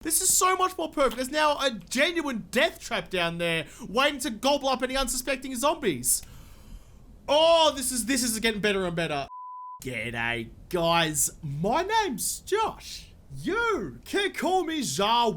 This is so much more perfect. There's now a genuine death trap down there waiting to gobble up any unsuspecting zombies. Oh, this is getting better and better. G'day, guys. My name's Josh. You can call me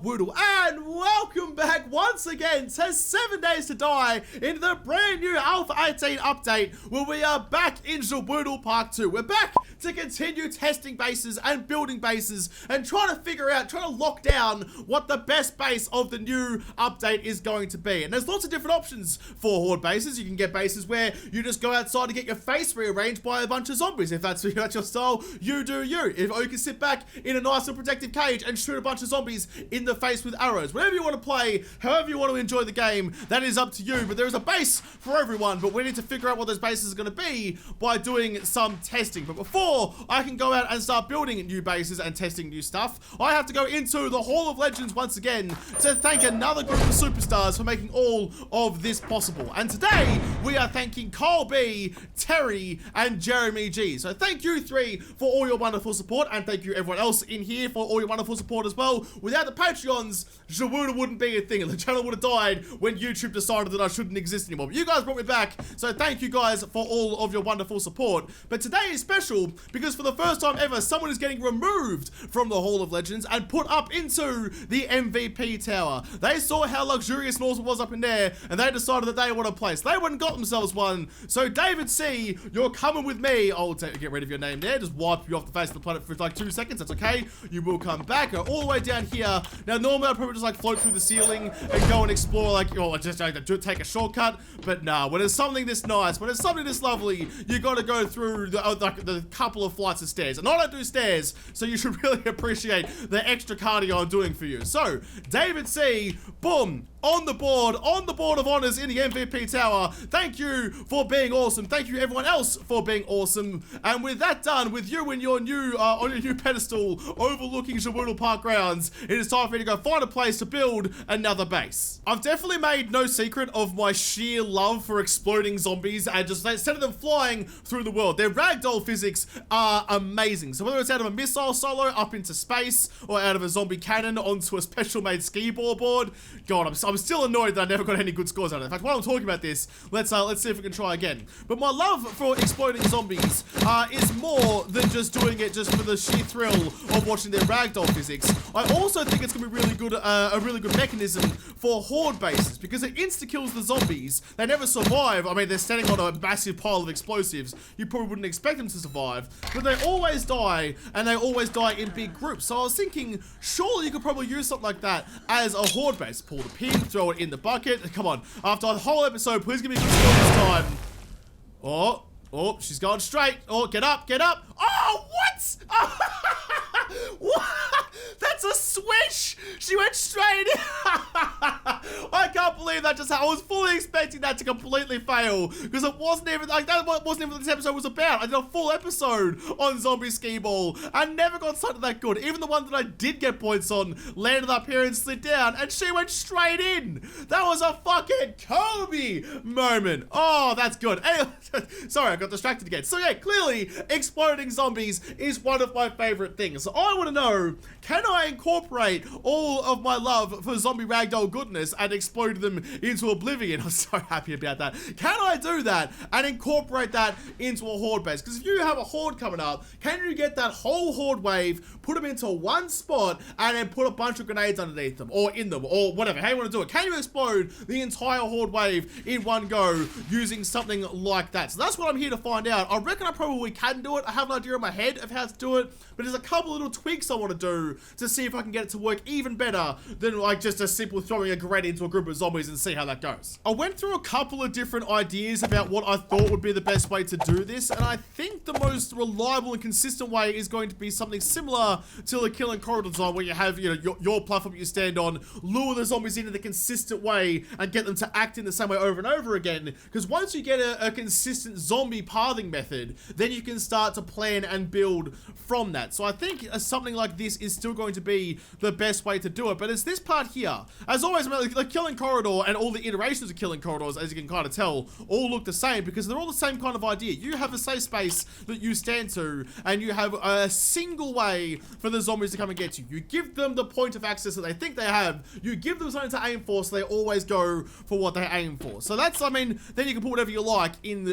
Woodle, and welcome back once again to 7 Days to Die in the brand new Alpha 18 update, where we are back in Woodle Part 2. We're back to continue testing bases and building bases and trying to lock down what the best base of the new update is going to be. And there's lots of different options for Horde bases. You can get bases where you just go outside to get your face rearranged by a bunch of zombies. If that's your style, you do you. Or you can sit back in a nice little protective cage and shoot a bunch of zombies in the face with arrows. Whatever you want to play, however you want to enjoy the game, that is up to you. But there is a base for everyone, but we need to figure out what those bases are going to be by doing some testing. But before I can go out and start building new bases and testing new stuff, I have to go into the Hall of Legends once again to thank another group of superstars for making all of this possible. And today we are thanking Carl B, Terry, and Jeremy G. So thank you three for all your wonderful support, and thank you everyone else in here for all your wonderful support as well. Without the Patreons, Jawooda wouldn't be a thing, and the channel would have died when YouTube decided that I shouldn't exist anymore. But you guys brought me back, so thank you guys for all of your wonderful support. But today is special because for the first time ever, someone is getting removed from the Hall of Legends and put up into the MVP tower. They saw how luxurious and awesome it was up in there, and they decided that they want a place. They went and got themselves one. So David C, you're coming with me. I'll get rid of your name there. Just wipe you off the face of the planet for like 2 seconds. That's okay. You will come back, go all the way down here. Now normally I'd probably just like float through the ceiling and go and explore, like, or just take a shortcut, but nah, when it's something this nice, when it's something this lovely, you gotta go through the couple of flights of stairs. And I don't do stairs, so you should really appreciate the extra cardio I'm doing for you. So David C, boom, on the board of honors in the MVP tower. Thank you for being awesome. Thank you everyone else for being awesome. And with that done, with you in your new on your new pedestal overlooking Jawooda Park grounds, it is time for me to go find a place to build another base. I've definitely made no secret of my sheer love for exploding zombies and just instead of them flying through the world. Their ragdoll physics are amazing. So whether it's out of a missile silo up into space or out of a zombie cannon onto a special made skee ball board, God, I'm still annoyed that I never got any good scores out of it. In fact, while I'm talking about this, let's see if we can try again. But my love for exploding zombies is more than just doing it just for the sheer thrill of watching their ragdoll physics. I also think it's gonna be really good, a really good mechanism for horde bases because it insta-kills the zombies. They never survive. I mean, they're standing on a massive pile of explosives. You probably wouldn't expect them to survive, but they always die, and they always die in big groups. So I was thinking, surely you could probably use something like that as a horde base. Pull the pin, throw it in the bucket. Come on, after the whole episode, please give me a good score this time. Oh, she's going straight. Oh, get up. Oh, what? What? That's a swish. She went straight in. I can't believe that just happened. I was fully expecting that to completely fail because it wasn't even like that. Wasn't even what this episode was about. I did a full episode on zombie skee ball and never got something that good. Even the one that I did get points on landed up here and slid down, and she went straight in. That was a fucking Kobe moment. Oh, that's good. Anyway, sorry, I got distracted again. So yeah, clearly exploding zombies is one of my favorite things. So I want to know, can I incorporate all of my love for zombie ragdoll goodness and explode them into oblivion? I'm so happy about that. Can I do that and incorporate that into a horde base? Because if you have a horde coming up, can you get that whole horde wave, put them into one spot, and then put a bunch of grenades underneath them, or in them, or whatever, how you want to do it? Can you explode the entire horde wave in one go using something like that? So that's what I'm here to find out. I reckon I probably can do it. I have an idea in my head of how to do it, but there's a couple little tweaks I want to do to see if I can get it to work even better than like just a simple throwing a grenade into a group of zombies and see how that goes. I went through a couple of different ideas about what I thought would be the best way to do this, and I think the most reliable and consistent way is going to be something similar to the kill and corridor design, where you have, you know, your platform you stand on, lure the zombies into the consistent way and get them to act in the same way over and over again. Because once you get a consistent zombie pathing method, then you can start to plan and build from that. So I think something like this is still going to be the best way to do it. But it's this part here. As always, the killing corridor and all the iterations of killing corridors, as you can kind of tell, all look the same because they're all the same kind of idea. You have a safe space that you stand to, and you have a single way for the zombies to come and get you. You give them the point of access that they think they have. You give them something to aim for, so they always go for what they aim for. So that's, I mean, then you can put whatever you like in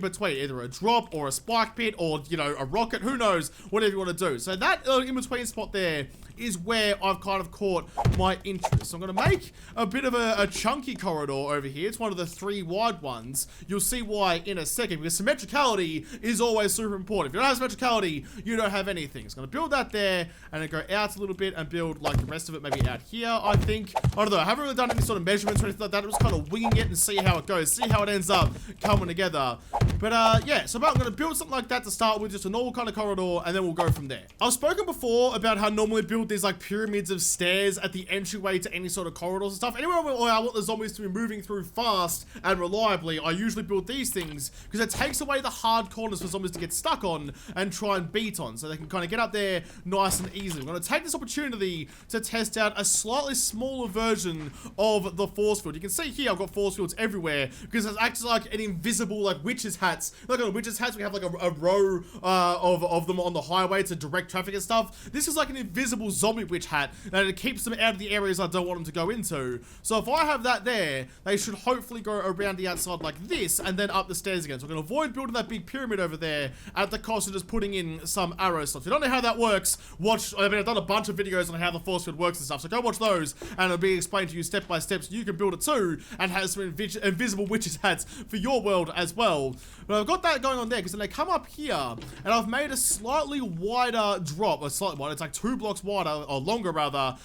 between, either a drop or a spike pit or, you know, a rocket, who knows, whatever you want to do. So that in between spot there is where I've kind of caught my interest. So I'm going to make a bit of a chunky corridor over here. It's one of the 3 wide ones. You'll see why in a second, because symmetricality is always super important. If you don't have symmetricality, you don't have anything. So I'm going to build that there, and then go out a little bit and build like the rest of it maybe out here, I think. I don't know, I haven't really done any sort of measurements or anything like that. I'm just kind of winging it and see how it goes, see how it ends up coming together. But yeah, so I'm going to build something like that to start with, just a normal kind of corridor, and then we'll go from there. I've spoken before about how I normally build these like pyramids of stairs at the entryway to any sort of corridors and stuff. Anywhere where I want the zombies to be moving through fast and reliably, I usually build these things because it takes away the hard corners for zombies to get stuck on and try and beat on, so they can kind of get up there nice and easily. I'm going to take this opportunity to test out a slightly smaller version of the force field. You can see here I've got force fields everywhere because it acts like an invisible like witches hats. Like on witches hats we have like a row of them on the highway to direct traffic and stuff. This is like an invisible zombie witch hat, and it keeps them out of the areas I don't want them to go into. So if I have that there, they should hopefully go around the outside like this and then up the stairs again. So I'm going to avoid building that big pyramid over there at the cost of just putting in some arrow slots. If you don't know how that works, watch, I mean, I've done a bunch of videos on how the force field works and stuff, so go watch those and it'll be explained to you step by step so you can build it too and have some invisible witches hats for your world as well. But I've got that going on there because then they come up here and I've made a slightly wider drop, or slightly wider, it's like 2 blocks wider, or longer rather,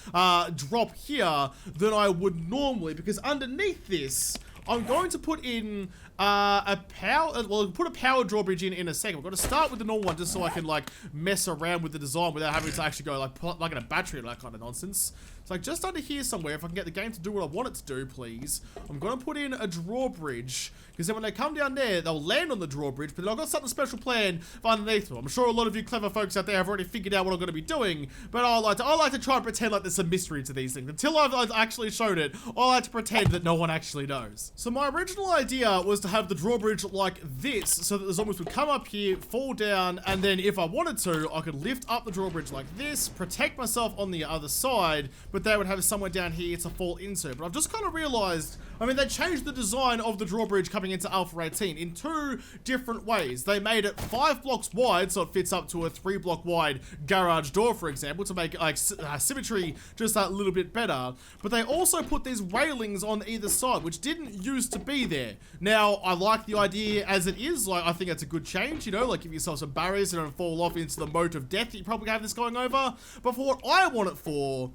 drop here than I would normally, because underneath this I'm going to put in put a power drawbridge in a second. We've got to start with the normal one just so I can like mess around with the design without having to actually go like plug in a battery and that kind of nonsense. So like just under here somewhere, if I can get the game to do what I want it to do, please. I'm going to put in a drawbridge, because then when they come down there, they'll land on the drawbridge, but I've got something special planned for underneath them. I'm sure a lot of you clever folks out there have already figured out what I'm going to be doing, but I like to try and pretend like there's a mystery to these things. Until I've actually showed it, I like to pretend that no one actually knows. So my original idea was to have the drawbridge like this, so that the zombies would come up here, fall down, and then if I wanted to, I could lift up the drawbridge like this, protect myself on the other side, but they would have somewhere down here to fall into. But I've just kind of realized, I mean, they changed the design of the drawbridge coming into Alpha 18 in 2 different ways. They made it 5 blocks wide, so it fits up to a 3 block wide garage door, for example, to make like symmetry just that little bit better. But they also put these railings on either side, which didn't used to be there. Now, I like the idea as it is. Like, I think it's a good change, you know, like give yourself some barriers and don't fall off into the moat of death that you probably have this going over. But for what I want it for,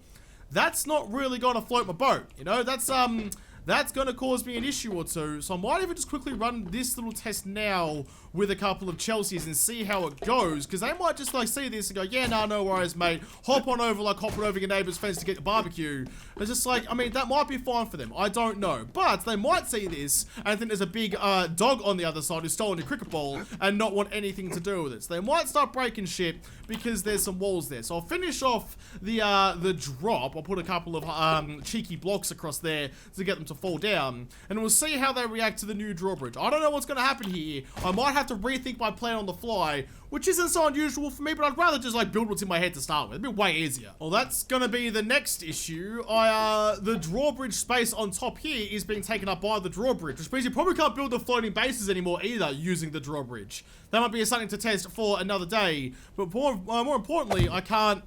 that's not really going to float my boat, you know. That's going to cause me an issue or two. So I might even just quickly run this little test now with a couple of Chelseas and see how it goes, because they might just like see this and go, yeah, nah, no worries, mate, hop on over like hopping over your neighbor's fence to get a barbecue. It's just like, I mean, that might be fine for them, I don't know, but they might see this and think there's a big dog on the other side who's stolen your cricket ball and not want anything to do with it. So they might start breaking shit because there's some walls there. So I'll finish off the drop. I'll put a couple of cheeky blocks across there to get them to fall down, and we'll see how they react to the new drawbridge. I don't know what's going to happen here. I might have to rethink my plan on the fly, which isn't so unusual for me, but I'd rather just like build what's in my head to start with. It'd be way easier. Well, that's gonna be the next issue. The drawbridge space on top here is being taken up by the drawbridge, which means you probably can't build the floating bases anymore either using the drawbridge. That might be something to test for another day, but more importantly, I can't.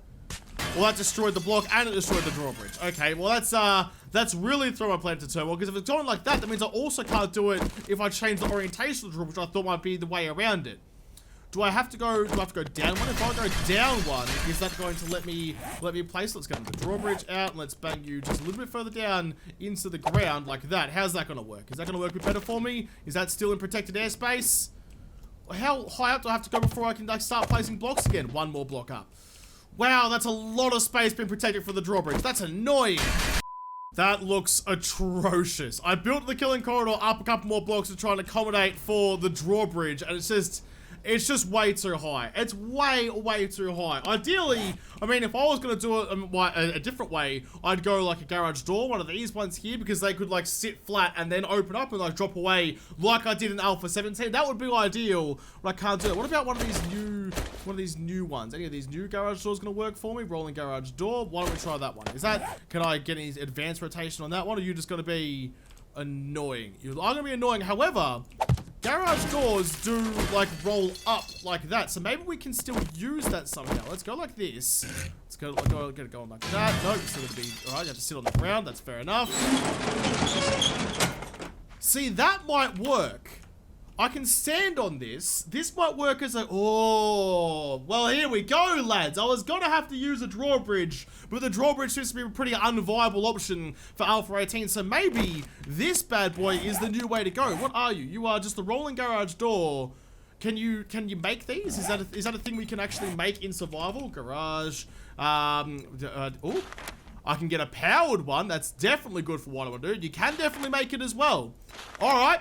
Well, that destroyed the block and it destroyed the drawbridge. Okay, well that's really thrown my plan to turmoil, because if it's going like that, that means I also can't do it if I change the orientation of the drawbridge, which I thought might be the way around it. Do I have to go down one? If I go down one, is that going to let me place? Let's get the drawbridge out and let's bang you just a little bit further down into the ground like that. How's that gonna work? Is that gonna work a bit better for me? Is that still in protected airspace? How high up do I have to go before I can like start placing blocks again? 1 more block up. Wow, that's a lot of space being protected for the drawbridge. That's annoying. That looks atrocious. I built the killing corridor up a couple more blocks to try and accommodate for the drawbridge, and it's just, It's just way too high. It's way too high. Ideally, I mean, if I was going to do it a different way, I'd go like a garage door, one of these ones here, because they could like sit flat and then open up and like drop away like I did in Alpha 17. That would be ideal, but I can't do it. What about one of these new ones? Any of these new garage doors going to work for me? Rolling garage door. Why don't we try that one? Can I get any advanced rotation on that one? Or are you just going to be annoying? You are going to be annoying. However, garage doors do like roll up like that, so maybe we can still use that somehow. Let's go like this. Let's go get it going like that. No, it's still gonna be all right. You have to sit on the ground. That's fair enough. See, that might work. I can stand on this. This might work as a... Oh, well, here we go, lads. I was gonna have to use a drawbridge, but the drawbridge seems to be a pretty unviable option for Alpha 18, so maybe this bad boy is the new way to go. What are you? You are just a rolling garage door. Can you make these? Is that a thing we can actually make in survival? Garage. Oh, I can get a powered one. That's definitely good for what I want to do. You can definitely make it as well. All right.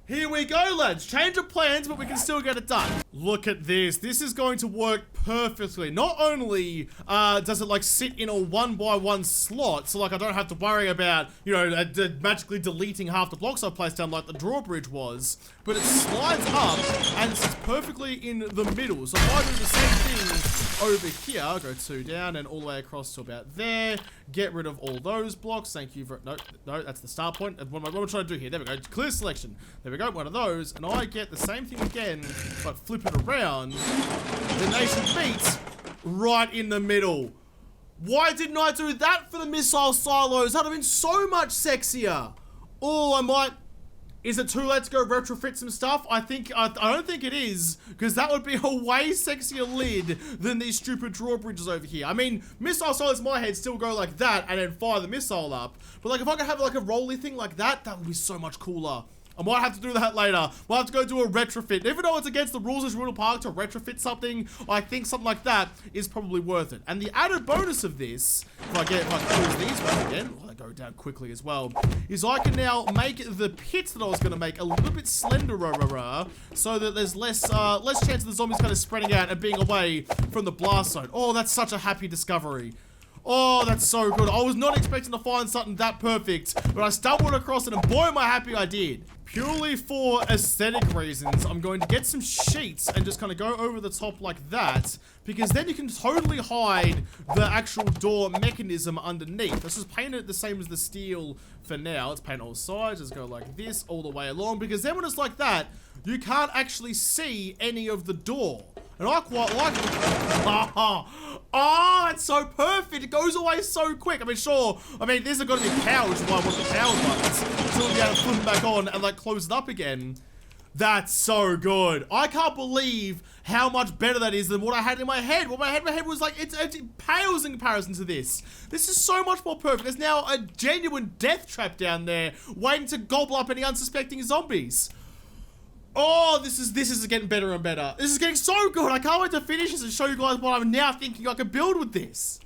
Here we go, lads. Change of plans, but we can still get it done. Look at this. This is going to work perfectly. Not only does it like sit in a 1x1 slot, so like I don't have to worry about, you know, magically deleting half the blocks I've placed down like the drawbridge was, but it slides up and sits perfectly in the middle. So if I do the same thing over here, I'll go 2 down and all the way across to about there. Get rid of all those blocks. Thank you for... No, that's the start point. What am I trying to do here? There we go. Clear selection. There we go. One of those. And I get the same thing again, but flip it around. The nation beats right in the middle. Why didn't I do that for the missile silos? That would have been so much sexier. Oh, I might... Is it too late to go retrofit some stuff? I don't think it is, because that would be a way sexier lid than these stupid drawbridges over here. I mean, missile silos in my head still go like that and then fire the missile up. But like if I could have like a rolly thing like that, that would be so much cooler. I might have to do that later. We'll have to go do a retrofit. Even though it's against the rules of Shuttled Park to retrofit something, I think something like that is probably worth it. And the added bonus of this, if I close these ones again, well, they go down quickly as well, is I can now make the pits that I was going to make a little bit slenderer, so that there's less chance of the zombies kind of spreading out and being away from the blast zone. Oh, that's such a happy discovery. Oh, that's so good. I was not expecting to find something that perfect, but I stumbled across it and boy, am I happy I did. Purely for aesthetic reasons, I'm going to get some sheets and just kind of go over the top like that, because then you can totally hide the actual door mechanism underneath. Let's just paint it the same as the steel for now. Let's paint all sides. Let's go like this all the way along, because then when it's like that, you can't actually see any of the door. And I quite like it. Oh, it's so perfect. It goes away so quick. I mean, sure. I mean, these are going to be powered, which is why I want the powered ones. So we'll be able to flip them back on and, like, close it up again. That's so good. I can't believe how much better that is than what I had in my head. What my head was like, it pales in comparison to this. This is so much more perfect. There's now a genuine death trap down there waiting to gobble up any unsuspecting zombies. Oh, this is getting better and better. This is getting so good. I can't wait to finish this and show you guys what I'm now thinking I could build with this.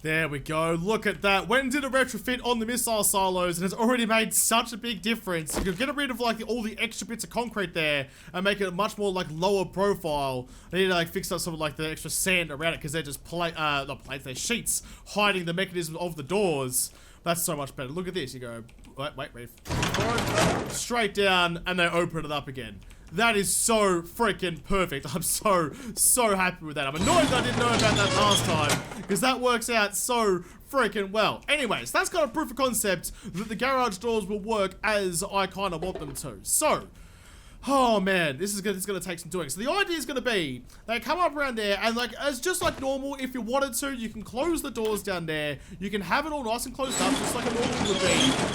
There we go. Look at that. Went and did a retrofit on the missile silos, and it's already made such a big difference. You can get rid of like all the extra bits of concrete there and make it much more like lower profile. I need to like fix up some of like the extra sand around it because they're just not plates, they're sheets hiding the mechanism of the doors. That's so much better. Look at this. You go, wait. Straight down, and they open it up again. That is so freaking perfect. I'm so happy with that. I'm annoyed that I didn't know about that last time, because that works out so freaking well. Anyways, that's kind of proof of concept that the garage doors will work as I kind of want them to. So, oh man, this is gonna take some doing. So the idea is gonna be, they come up around there, and like, as just like normal, if you wanted to, you can close the doors down there. You can have it all nice and closed up, just like a normal would be,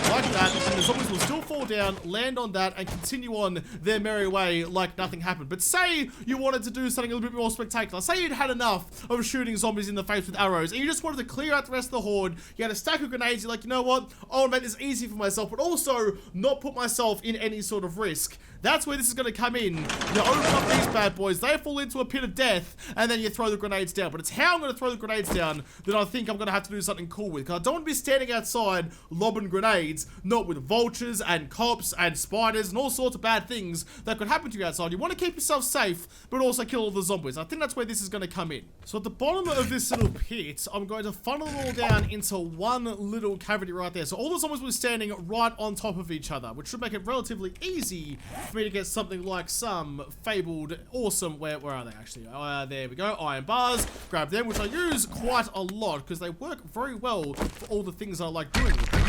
like that, and the zombies will still fall down, land on that, and continue on their merry way like nothing happened. But say you wanted to do something a little bit more spectacular. Say you'd had enough of shooting zombies in the face with arrows, and you just wanted to clear out the rest of the horde. You had a stack of grenades. You're like, you know what? I want to make this easy for myself, but also not put myself in any sort of risk. That's where this is going to come in. You open up these bad boys, they fall into a pit of death, and then you throw the grenades down. But it's how I'm going to throw the grenades down that I think I'm going to have to do something cool with. Because I don't want to be standing outside lobbing grenades, not with vultures and cops and spiders and all sorts of bad things that could happen to you outside. You want to keep yourself safe, but also kill all the zombies. I think that's where this is going to come in. So at the bottom of this little pit, I'm going to funnel them all down into one little cavity right there. So all the zombies will be standing right on top of each other, which should make it relatively easy for me to get something like some fabled, awesome, where are they actually? There we go, iron bars, grab them, which I use quite a lot because they work very well for all the things I like doing with them.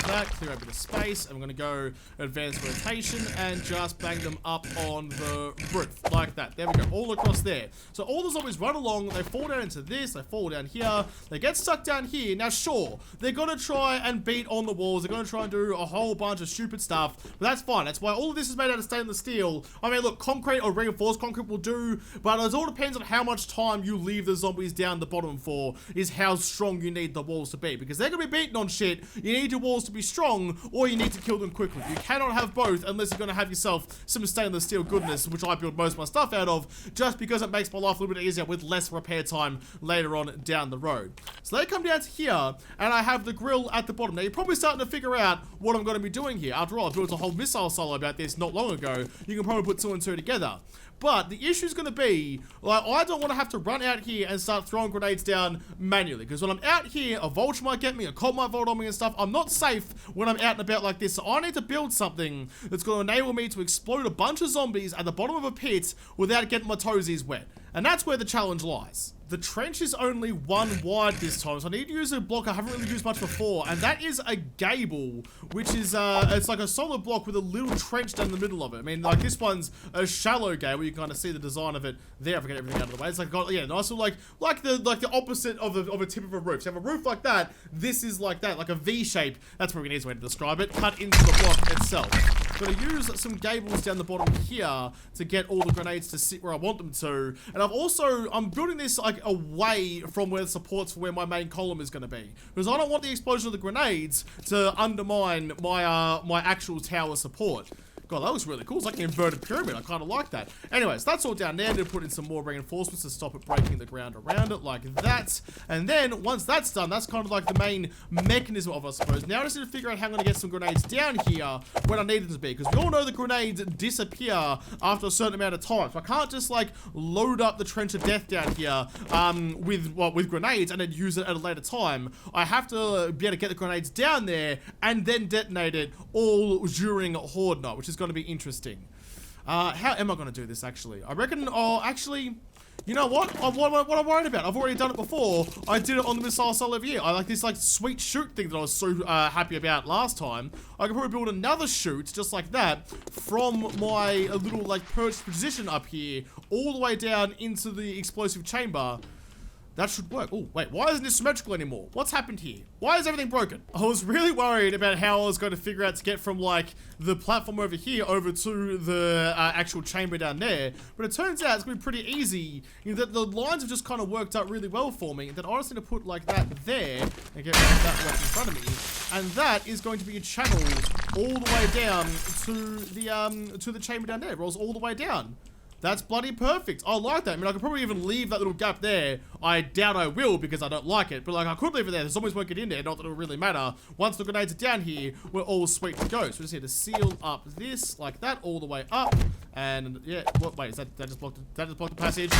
That, clear a bit of space, and we're gonna go advanced rotation and just bang them up on the roof, like that. There we go, all across there. So all the zombies run along, they fall down into this, they fall down here, they get stuck down here. Now sure, they're gonna try and beat on the walls, they're gonna try and do a whole bunch of stupid stuff, but that's fine. That's why all of this is made out of stainless steel. I mean, look, concrete or reinforced concrete will do, but it all depends on how much time you leave the zombies down the bottom for, is how strong you need the walls to be, because they're gonna be beaten on shit. You need your walls to be strong, or you need to kill them quickly. You cannot have both unless you're going to have yourself some stainless steel goodness, which I build most of my stuff out of, just because it makes my life a little bit easier with less repair time later on down the road. So they come down to here, and I have the grill at the bottom. Now you're probably starting to figure out what I'm going to be doing here. After all, I built a whole missile silo about this not long ago. You can probably put 2 and 2 together. But the issue is going to be, like, I don't want to have to run out here and start throwing grenades down manually. Because when I'm out here, a vulture might get me, a cop might vault on me and stuff. I'm not safe when I'm out and about like this. So I need to build something that's going to enable me to explode a bunch of zombies at the bottom of a pit without getting my toesies wet. And that's where the challenge lies. The trench is only 1 wide this time, so I need to use a block I haven't really used much before, and that is a gable, which is, it's like a solid block with a little trench down the middle of it. I mean, like, this one's a shallow gable. You can kind of see the design of it there. If I get everything out of the way, it's like, got, yeah, nice little, like the opposite of a tip of a roof. So you have a roof like that, this is like that, like a V shape. That's probably an easy way to describe it, cut into the block itself. I'm going to use some gables down the bottom here to get all the grenades to sit where I want them to. And I'm building this like away from where the supports for where my main column is going to be. Because I don't want the explosion of the grenades to undermine my my actual tower support. God, that looks really cool. It's like an inverted pyramid. I kind of like that. Anyways, that's all down there. I'm going to put in some more reinforcements to stop it breaking the ground around it like that. And then, once that's done, that's kind of like the main mechanism of it, I suppose. Now I just need to figure out how I'm going to get some grenades down here when I need them to be. Because we all know the grenades disappear after a certain amount of time. So I can't just, like, load up the trench of death down here with grenades and then use it at a later time. I have to be able to get the grenades down there and then detonate it all during Horde night, which is going to be interesting. How am I going to do this, actually? I reckon, actually, you know what? What I'm worried about, I've already done it before. I did it on the missile silo over here. I like this, like, sweet chute thing that I was so happy about last time. I could probably build another chute, just like that, from my little, like, perched position up here, all the way down into the explosive chamber. That should work. Oh, wait, why isn't this symmetrical anymore? What's happened here? Why is everything broken? I was really worried about how I was going to figure out to get from, like, the platform over here over to the actual chamber down there. But it turns out it's going to be pretty easy. You know, the lines have just kind of worked out really well for me. That I just need to put, like, that there and get that right in front of me. And that is going to be a channel all the way down to the chamber down there. It rolls all the way down. That's bloody perfect. I like that. I mean, I could probably even leave that little gap there. I doubt I will because I don't like it. But, like, I could leave it there. The zombies won't get in there. Not that it will really matter. Once the grenades are down here, we're all sweet to go. So we just need to seal up this like that all the way up. And, yeah. What? Wait, that just blocked the passage?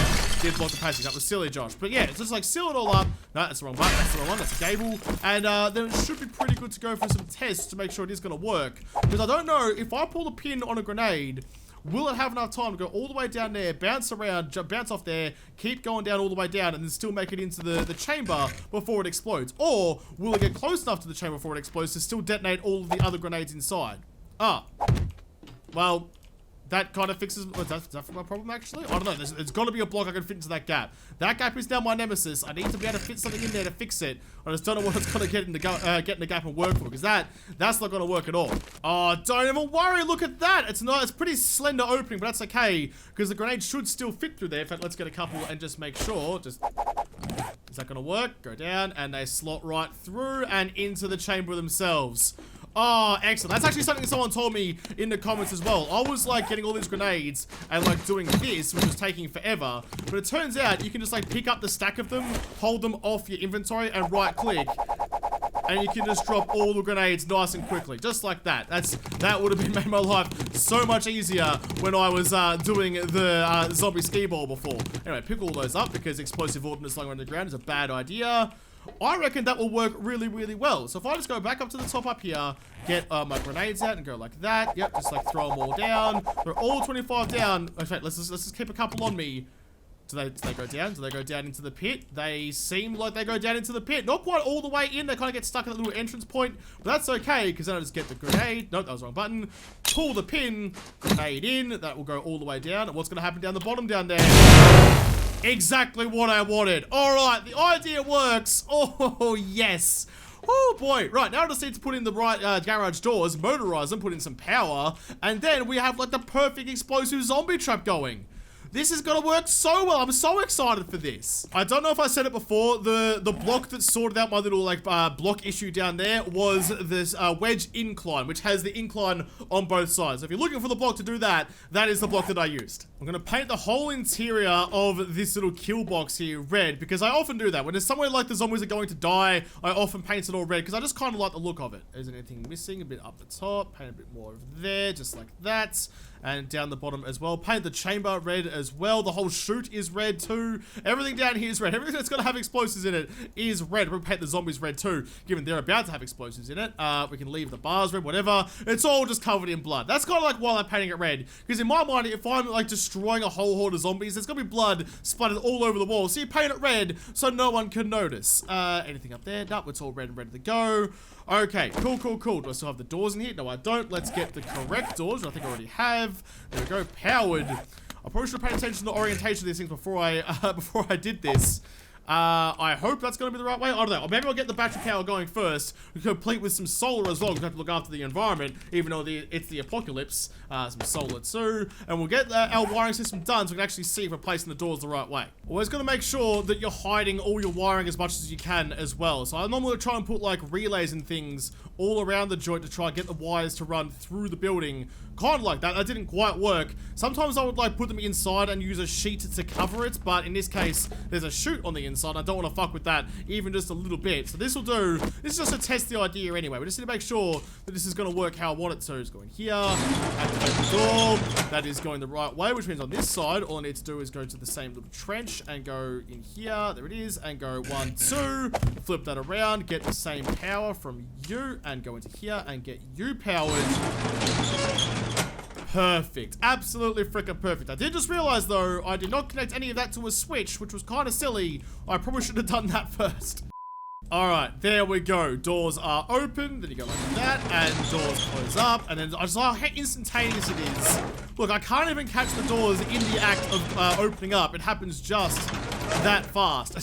Did block the passage. That was silly, Josh. But, yeah, it's just, like, seal it all up. No, that's the wrong button. That's the wrong one. That's a gable. And then it should be pretty good to go for some tests to make sure it is going to work. Because I don't know, if I pull the pin on a grenade, will it have enough time to go all the way down there, bounce around, bounce off there, keep going down all the way down, and then still make it into the chamber before it explodes? Or will it get close enough to the chamber before it explodes to still detonate all of the other grenades inside? Well, that kind of fixes... Is that my problem, actually? I don't know. There's got to be a block I can fit into that gap. That gap is now my nemesis. I need to be able to fit something in there to fix it. I just don't know what it's going to get in the gap and work for, because that's not going to work at all. Oh, don't even worry. Look at that. It's pretty slender opening, but that's okay, because the grenade should still fit through there. In fact, let's get a couple and just make sure. Is that going to work? Go down, and they slot right through and into the chamber themselves. Oh, excellent. That's actually something someone told me in the comments as well. I was like getting all these grenades and like doing this, which was taking forever. But it turns out you can just like pick up the stack of them, hold them off your inventory and right click. And you can just drop all the grenades nice and quickly. Just like that. That would have made my life so much easier when I was doing the zombie ski ball before. Anyway, pick all those up because explosive ordnance lying on the ground is a bad idea. I reckon that will work really, really well. So if I just go back up to the top up here, get my grenades out and go like that. Yep, just like throw them all down. They're all 25 down. In fact, let's just keep a couple on me. Do they go down? Do they go down into the pit? They seem like they go down into the pit. Not quite all the way in. They kind of get stuck at the little entrance point. But that's okay, because then I just get the grenade. Nope, that was the wrong button. Pull the pin. Grenade in. That will go all the way down. And what's going to happen down the bottom down there? Exactly what I wanted. Alright, the idea works. Oh, yes. Oh boy, right, now I just need to put in the right garage doors, motorize them, put in some power, and then we have like the perfect explosive zombie trap going. This is gonna work so well. I'm so excited for this. I don't know if I said it before. The block that sorted out my little like block issue down there was this wedge incline, which has the incline on both sides. So if you're looking for the block to do that, that is the block that I used. I'm gonna paint the whole interior of this little kill box here red because I often do that. When there's somewhere like the zombies are going to die, I often paint it all red because I just kind of like the look of it. Is there anything missing? A bit up the top, paint a bit more over there, just like that. And down the bottom as well. Paint the chamber red as well. The whole chute is red too. Everything down here is red. Everything that's gonna have explosives in it is red. We'll paint the zombies red too, given they're about to have explosives in it. We can leave the bars red, whatever. It's all just covered in blood. That's kind of like why I'm painting it red. Because in my mind, if I'm like destroying a whole horde of zombies, there's gonna be blood splattered all over the wall. So you paint it red so no one can notice. Anything up there? Nope, it's all red and ready to go. Okay, cool, cool, cool. Do I still have the doors in here? No, I don't. Let's get the correct doors, which I think I already have. There we go, powered. I probably should have paid attention to the orientation of these things before I did this. I hope that's going to be the right way. I don't know. Or maybe I'll get the battery power going first. We complete with some solar as well. We have to look after the environment, even though it's the apocalypse. Some solar too. And we'll get our wiring system done so we can actually see if we're placing the doors the right way. Always got to make sure that you're hiding all your wiring as much as you can as well. So I normally try and put like relays and things all around the joint to try and get the wires to run through the building. Kind of like that. That didn't quite work. Sometimes I would like put them inside and use a sheet to cover it, but in this case, there's a chute on the inside. I don't want to fuck with that even just a little bit. So this will do. This is just to test the idea anyway. We just need to make sure that this is going to work how I want it to. It's going here, activate the door. That is going the right way, which means on this side, all I need to do is go to the same little trench and go in here. There it is, and go 1, 2. Flip that around, get the same power from you, and go into here and get you powered. Perfect. Absolutely freaking perfect. I did just realize, though, I did not connect any of that to a switch, which was kind of silly. I probably should have done that first. Alright, there we go. Doors are open. Then you go like that, and doors close up. And then I just like how instantaneous it is. Look, I can't even catch the doors in the act of opening up. It happens just that fast.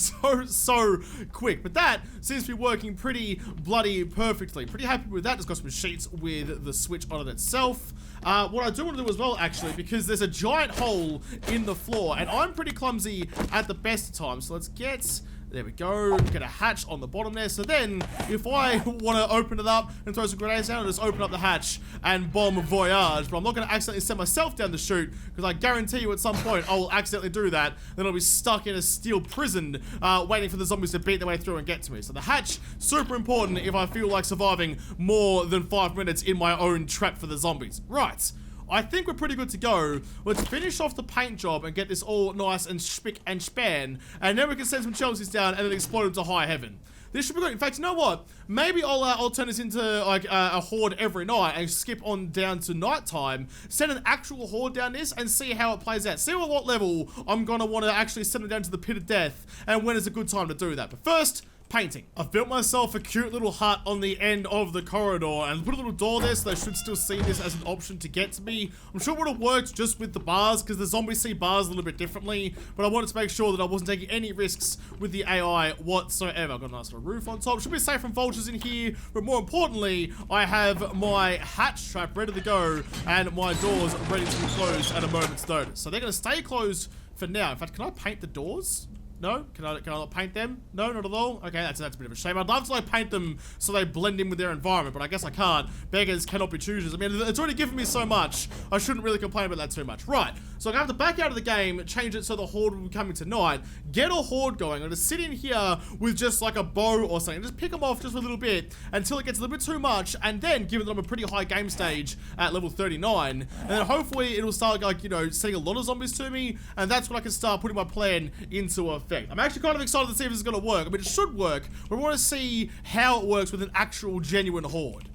So quick. But that seems to be working pretty bloody perfectly. Pretty happy with that. Just got some sheets with the switch on it itself. What I do want to do as well, actually, because there's a giant hole in the floor, and I'm pretty clumsy at the best of times. So let's get... There we go. Get a hatch on the bottom there. So then, if I want to open it up and throw some grenades down, I'll just open up the hatch and bomb voyage. But I'm not going to accidentally send myself down the chute, because I guarantee you at some point I will accidentally do that. Then I'll be stuck in a steel prison, waiting for the zombies to beat their way through and get to me. So the hatch, super important if I feel like surviving more than 5 minutes in my own trap for the zombies. Right. I think we're pretty good to go. Let's finish off the paint job and get this all nice and spick and span. And then we can send some Chelseas down and then explode them to high heaven. This should be good. In fact, you know what? Maybe I'll turn this into like a horde every night and skip on down to nighttime. Send an actual horde down this and see how it plays out. See at what level I'm going to want to actually send them down to the pit of death and when is a good time to do that. But first... painting. I've built myself a cute little hut on the end of the corridor and put a little door there so they should still see this as an option to get to me. I'm sure it would have worked just with the bars because the zombies see bars a little bit differently, but I wanted to make sure that I wasn't taking any risks with the AI whatsoever. I've got a nice little roof on top. Should be safe from vultures in here, but more importantly, I have my hatch trap ready to go and my doors ready to be closed at a moment's notice. So they're going to stay closed for now. In fact, can I paint the doors? No? Can I not paint them? No, not at all? Okay, that's a bit of a shame. I'd love to like paint them so they blend in with their environment, but I guess I can't. Beggars cannot be choosers. I mean, it's already given me so much. I shouldn't really complain about that too much. Right, so I'm gonna have to back out of the game, change it so the Horde will be coming tonight, get a Horde going. I'm gonna sit in here with just like a bow or something, just pick them off just for a little bit until it gets a little bit too much, and then given that I'm a pretty high game stage at level 39, and then hopefully it'll start like, you know, sending a lot of zombies to me, and that's when I can start putting my plan into effect. I'm actually kind of excited to see if this is going to work. I mean, it should work, but we want to see how it works with an actual genuine Horde.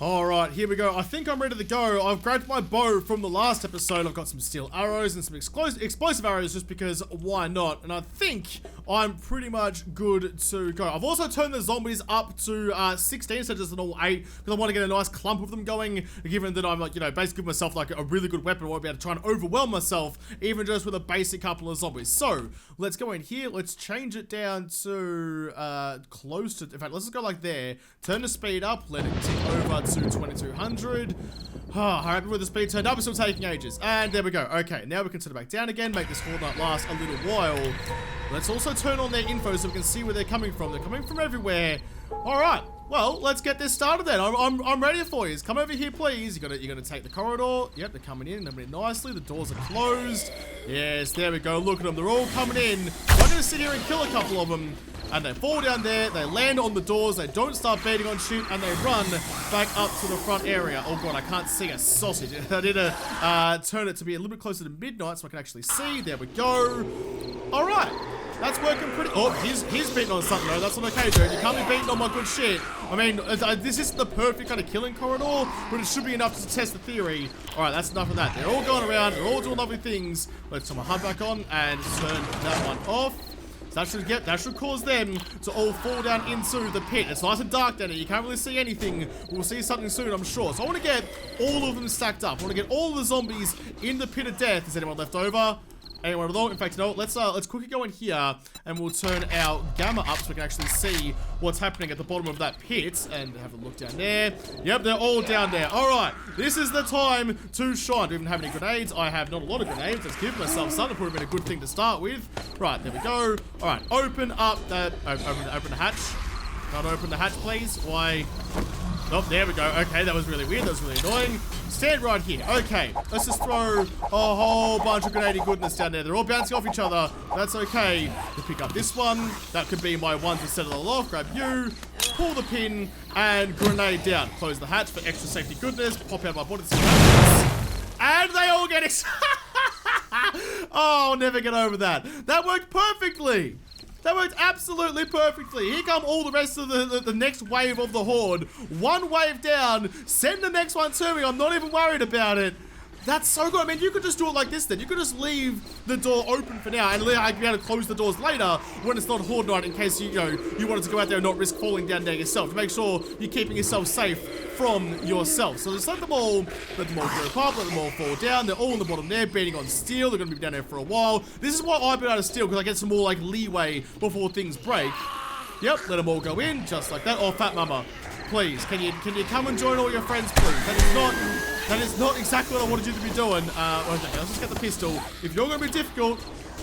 Alright, here we go. I think I'm ready to go. I've grabbed my bow from the last episode. I've got some steel arrows and some explosive arrows just because why not? And I think I'm pretty much good to go. I've also turned the zombies up to 16 instead of just an all 8 because I want to get a nice clump of them going, given that I'm like, you know, basically giving myself like a really good weapon. I won't be able to try and overwhelm myself even just with a basic couple of zombies. So, let's go in here. Let's change it down to close to, in fact, let's just go like there. Turn the speed up, let it tick over to 2200. Happy with the speed turned up, it's still taking ages. And there we go. Okay, now we can turn it back down again, make this Horde night last a little while. Let's also turn on their info so we can see where they're coming from. They're coming from everywhere. Alright, well, let's get this started then. I'm ready for you. Come over here, please. You're gonna take the corridor. Yep, they're coming in nicely. The doors are closed. Yes, there we go. Look at them. They're all coming in. I'm gonna sit here and kill a couple of them. And they fall down there, they land on the doors, they don't start beating on shit, and they run back up to the front area. Oh god, I can't see a sausage. I need to turn it to be a little bit closer to midnight so I can actually see. There we go. Alright, that's working pretty... Oh, he's beating on something though. That's not okay, dude. You can't be beating on my good shit. I mean, this isn't the perfect kind of killing corridor, but it should be enough to test the theory. Alright, that's enough of that. They're all going around, they're all doing lovely things. Let's turn my HUD back on and turn that one off. So that should cause them to all fall down into the pit. It's nice and dark down here. You can't really see anything. We'll see something soon, I'm sure. So I want to get all of them stacked up. I want to get all of the zombies in the pit of death. Is anyone left over? Anyone at all? In fact, you know what? Let's quickly go in here and we'll turn our gamma up so we can actually see what's happening at the bottom of that pit and have a look down there. Yep, they're all down there. Alright, this is the time to shine. Do we even have any grenades? I have not a lot of grenades. Let's give myself some. That would have been a good thing to start with. Right, there we go. Alright, open up that open the hatch. Can't open the hatch, please. Why? Oh, there we go. Okay, that was really weird. That was really annoying. Stand right here. Okay, let's just throw a whole bunch of grenade goodness down there. They're all bouncing off each other. That's okay. We'll pick up this one. That could be my one to set it all off. Grab you, pull the pin, and grenade down. Close the hatch for extra safety goodness. Pop out my body. And they all get it. Oh, I'll never get over that. That worked perfectly. That worked absolutely perfectly. Here come all the rest of the next wave of the Horde. One wave down. Send the next one to me. I'm not even worried about it. That's so good. I mean, you could just do it like this then. You could just leave the door open for now and I can be able to close the doors later when it's not Horde night in case you wanted to go out there and not risk falling down there yourself. To make sure you're keeping yourself safe from yourself. So just let them all group up, let them all fall down. They're all on the bottom there, beating on steel. They're going to be down there for a while. This is why I built out of steel, because I get some more like leeway before things break. Yep, let them all go in, just like that. Oh, Fat Mama, please, can you come and join all your friends, please? That is not exactly what I wanted you to be doing. Okay, let's just get the pistol. If you're going to be difficult,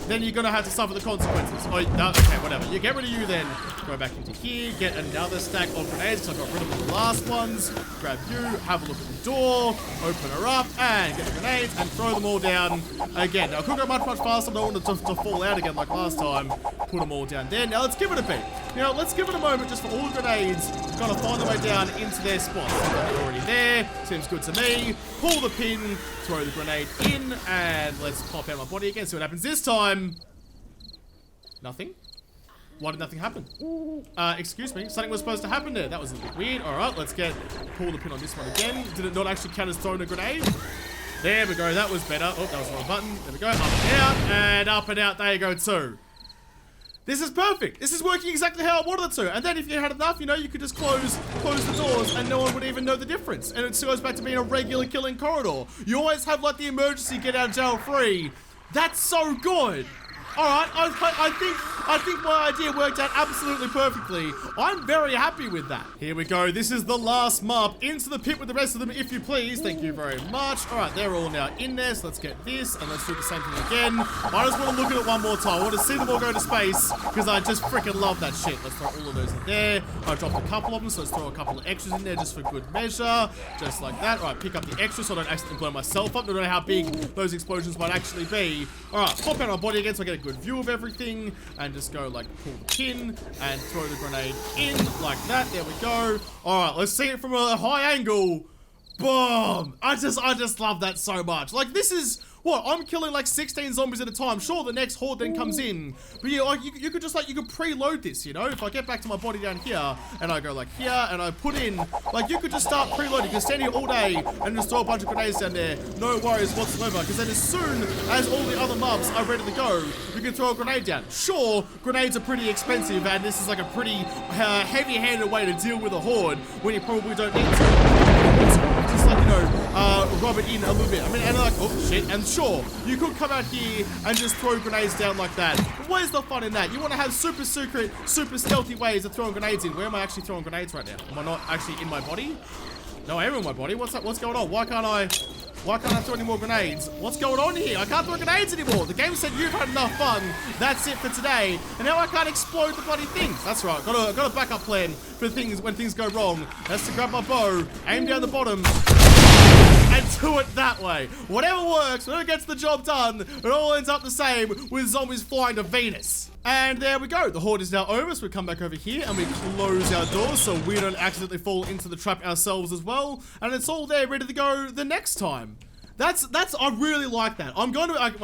then you're going to have to suffer the consequences. Oh, no, okay, whatever. You get rid of you then. Go back into here, get another stack of grenades, because I got rid of the last ones. Grab you, have a look at the door, open her up, and get the grenades, and throw them all down again. Now, I could go much faster, but I don't want it to fall out again like last time. Put them all down there. Now, let's give it a beat. Now, let's give it a moment just for all the grenades to kind of find their way down into their spots. They're already there. Seems good to me. Pull the pin, throw the grenade in, and let's pop out my body again. See what happens this time. Nothing. Why did nothing happen? Excuse me. Something was supposed to happen there. That was a bit weird. Alright, let's pull the pin on this one again. Did it not actually count as throwing a grenade? There we go. That was better. Oh, that was the wrong button. There we go. Up and out. And up and out. There you go too. This is perfect. This is working exactly how I wanted it to. And then if you had enough, you could just close the doors and no one would even know the difference. And it still goes back to being a regular killing corridor. You always have like the emergency get out of jail free. That's so good. Alright, I think my idea worked out absolutely perfectly. I'm very happy with that. Here we go. This is the last mob. Into the pit with the rest of them, if you please. Thank you very much. Alright, they're all now in there, so let's get this, and let's do the same thing again. I just want to look at it one more time. I want to see them all go to space, because I just freaking love that shit. Let's throw all of those in there. I dropped a couple of them, so let's throw a couple of extras in there just for good measure. Just like that. Alright, pick up the extras so I don't accidentally blow myself up. I don't know how big those explosions might actually be. Alright, pop out my body again so I get a good view of everything, and just go like pull the pin and throw the grenade in like that. There we go. Alright, let's see it from a high angle. Boom! I just love that so much. Like, this is what I'm killing, like 16 zombies at a time. Sure, the next horde then comes in, but yeah, like you could just like, you could preload this, you know. If I get back to my body down here and I go like here and I put in, like, you could just start preloading. You can stand here all day and just throw a bunch of grenades down there, no worries whatsoever. Because then as soon as all the other mobs are ready to go, you can throw a grenade down. Sure, grenades are pretty expensive, and this is like a pretty heavy-handed way to deal with a horde when you probably don't need to. Just like, you know, rub it in a little bit. I mean, and like, oh shit, and sure, you could come out here and just throw grenades down like that. But where's the fun in that? You want to have super secret, super stealthy ways of throwing grenades in. Where am I actually throwing grenades right now? Am I not actually in my body? No, I am in my body. What's going on? Why can't I throw any more grenades? What's going on here? I can't throw grenades anymore. The game said you've had enough fun. That's it for today. And now I can't explode the bloody things. That's right. Got a backup plan for things when things go wrong. That's to grab my bow, aim down the bottom, and do it that way. Whatever works, whatever gets the job done, it all ends up the same with zombies flying to Venus. And there we go. The horde is now over, so we come back over here and we close our doors so we don't accidentally fall into the trap ourselves as well. And it's all there ready to go the next time. I really like that. I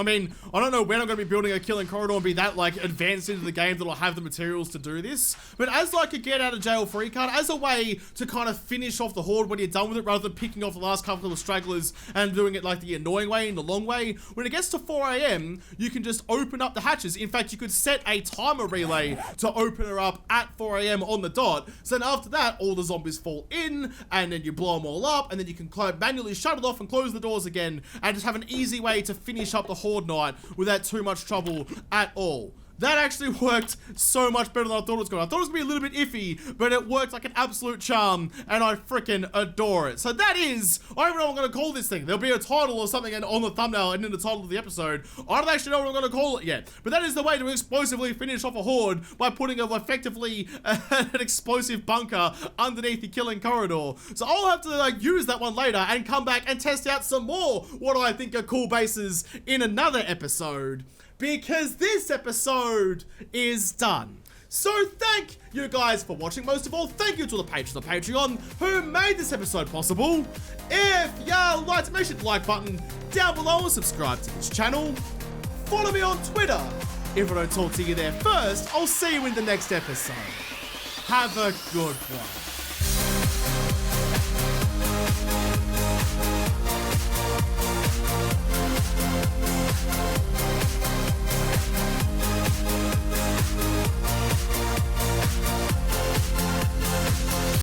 mean, I don't know when I'm going to be building a killing corridor and be that, like, advanced into the game that I'll have the materials to do this. But as, like, a get out of jail free card, as a way to kind of finish off the horde when you're done with it, rather than picking off the last couple of stragglers and doing it, like, the annoying way and the long way, when it gets to 4 AM, you can just open up the hatches. In fact, you could set a timer relay to open her up at 4 AM on the dot. So then after that, all the zombies fall in, and then you blow them all up, and then you can manually shut it off and close the doors again, and just have an easy way to finish up the horde night without too much trouble at all. That actually worked so much better than I thought it was going to. I thought it was going to be a little bit iffy, but it worked like an absolute charm, and I freaking adore it. So that is, I don't know what I'm going to call this thing. There'll be a title or something on the thumbnail and in the title of the episode. I don't actually know what I'm going to call it yet, but that is the way to explosively finish off a horde, by putting effectively an explosive bunker underneath the killing corridor. So I'll have to like use that one later and come back and test out some more what I think are cool bases in another episode, because this episode is done. So thank you guys for watching. Most of all, thank you to the patrons of Patreon who made this episode possible. If you liked, make sure to like button down below and subscribe to this channel. Follow me on Twitter. If I don't talk to you there first, I'll see you in the next episode. Have a good one.